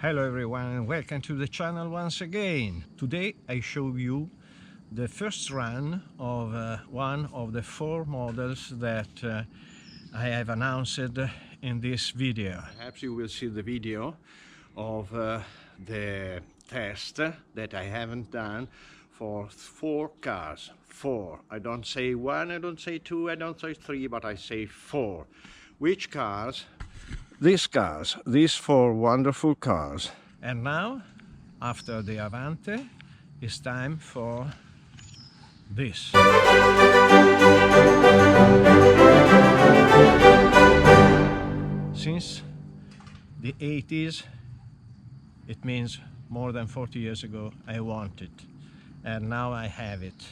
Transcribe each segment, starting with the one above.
Hello everyone and welcome to the channel once again. Today I show you the first run of one of the 4 models that I have announced in this video. Perhaps you will see the video of the test that I haven't done for 4 cars. 4. I don't say 1, I don't say 2, I don't say 3, but I say 4. Which cars? These cars, these 4 wonderful cars. And now, after the Avante, it's time for this. Since the 80s, it means more than 40 years ago, I want it. And now I have it.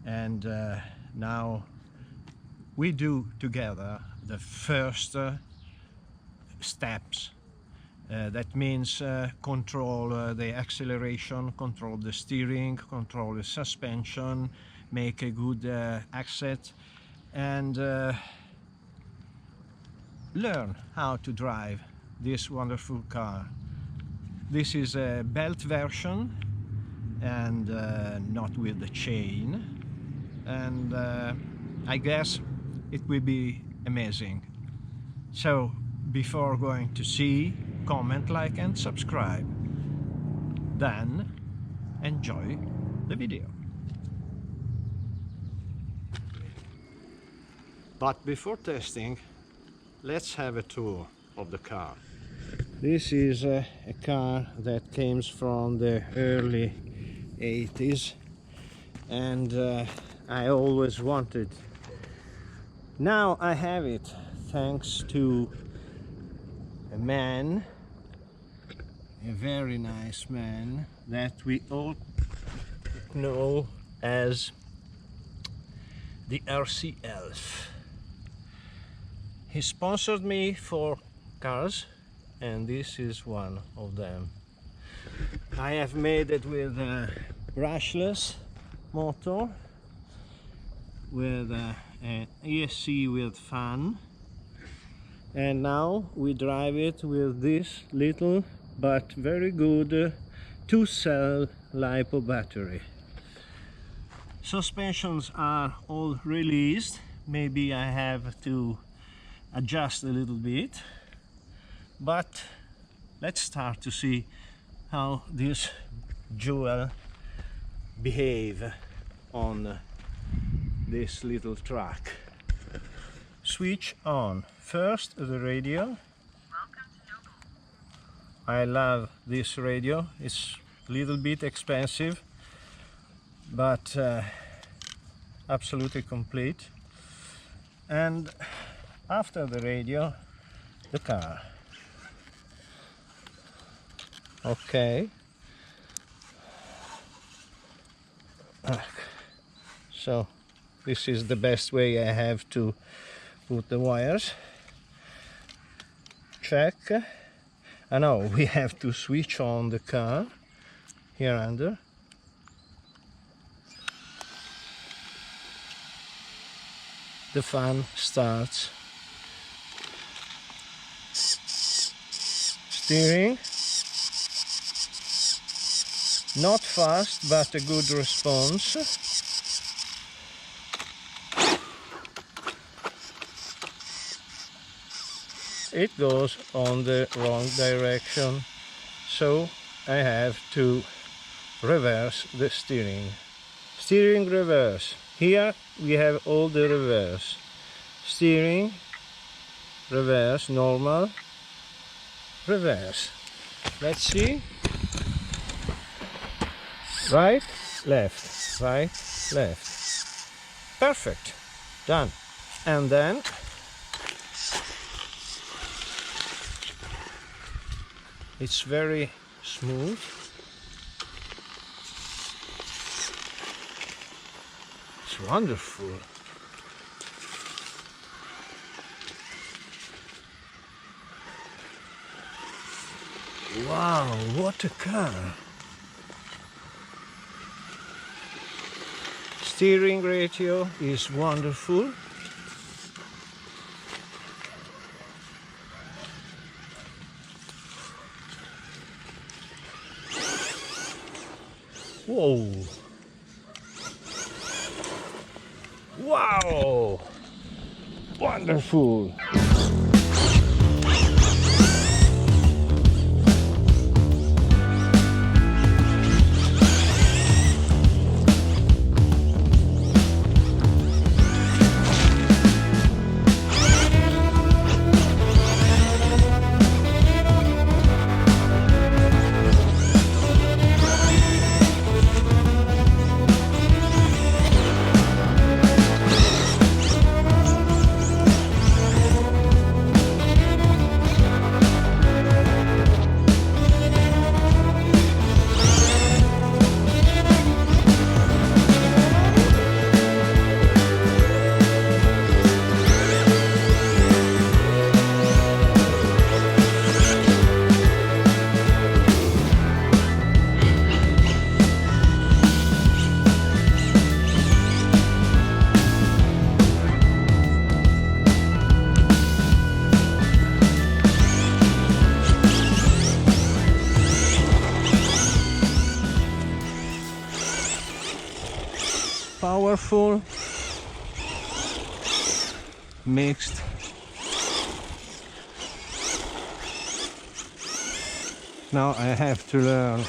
And now we do together the first steps. That means control the acceleration, control the steering, control the suspension, make a good asset, and learn how to drive this wonderful car. This is a belt version and not with the chain, and I guess it will be amazing. So before going to see, comment, like and subscribe. Then enjoy the video. But before testing, let's have a tour of the car. This is a car that came from the early 80s and I always wanted. Now I have it thanks to a man, a very nice man that we all know as the RC Elf. He sponsored me 4 cars and this is one of them. I have made it with a brushless motor with an ESC with fan. And now we drive it with this little but very good 2-cell LiPo battery. Suspensions are all released. Maybe I have to adjust a little bit, but let's start to see how this jewel behave on this little track. Switch on. First the radio. I love this radio. It's a little bit expensive, but absolutely complete. And after the radio, the car. Okay. So this is the best way I have to put the wires. Check. No, we have to switch on the car here under. The fan starts. Steering. Not fast, but a good response. It goes on the wrong direction, so I have to reverse the steering. Steering reverse. Here we have all the reverse. Steering, reverse, normal, reverse. Let's see. Right, left, right, left. Perfect. Done. And then it's very smooth. It's wonderful. Wow, what a car! Steering ratio is wonderful. Whoa! Wow! Wonderful! Powerful, mixed. Now I have to learn.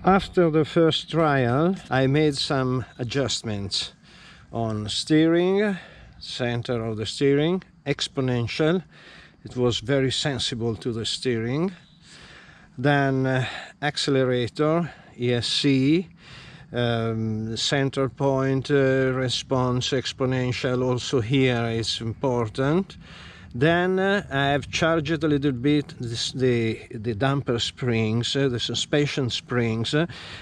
After the first trial, I made some adjustments on steering, center of the steering, exponential. It was very sensible to the steering. Then accelerator, ESC, center point response exponential, also here is important. Then I have charged a little bit the damper springs, the suspension springs,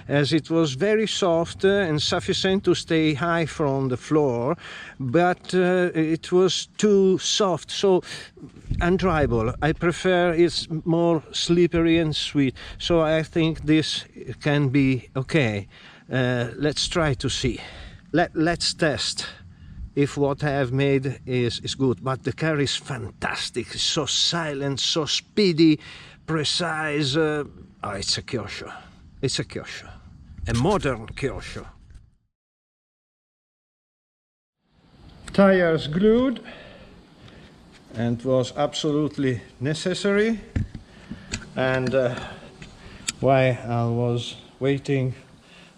as it was very soft and sufficient to stay high from the floor, but it was too soft, so undrivable. I prefer it's more slippery and sweet, so I think this can be okay. Let's try to see. Let's test if what I have made is good. But the car is fantastic, it's so silent, so speedy, precise. Oh, it's a Kyosho. It's a Kyosho. A modern Kyosho. Tires glued, and was absolutely necessary. And while I was waiting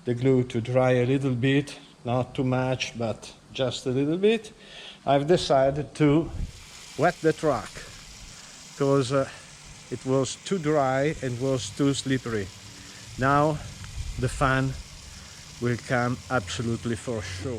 the glue to dry a little bit, not too much, but just a little bit, I've decided to wet the track because it was too dry and was too slippery. Now the fun will come absolutely for sure.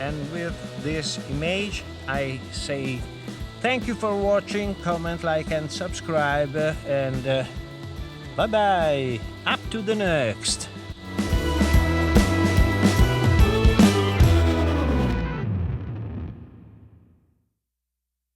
And with this image, I say thank you for watching, comment, like and subscribe, and bye bye, up to the next.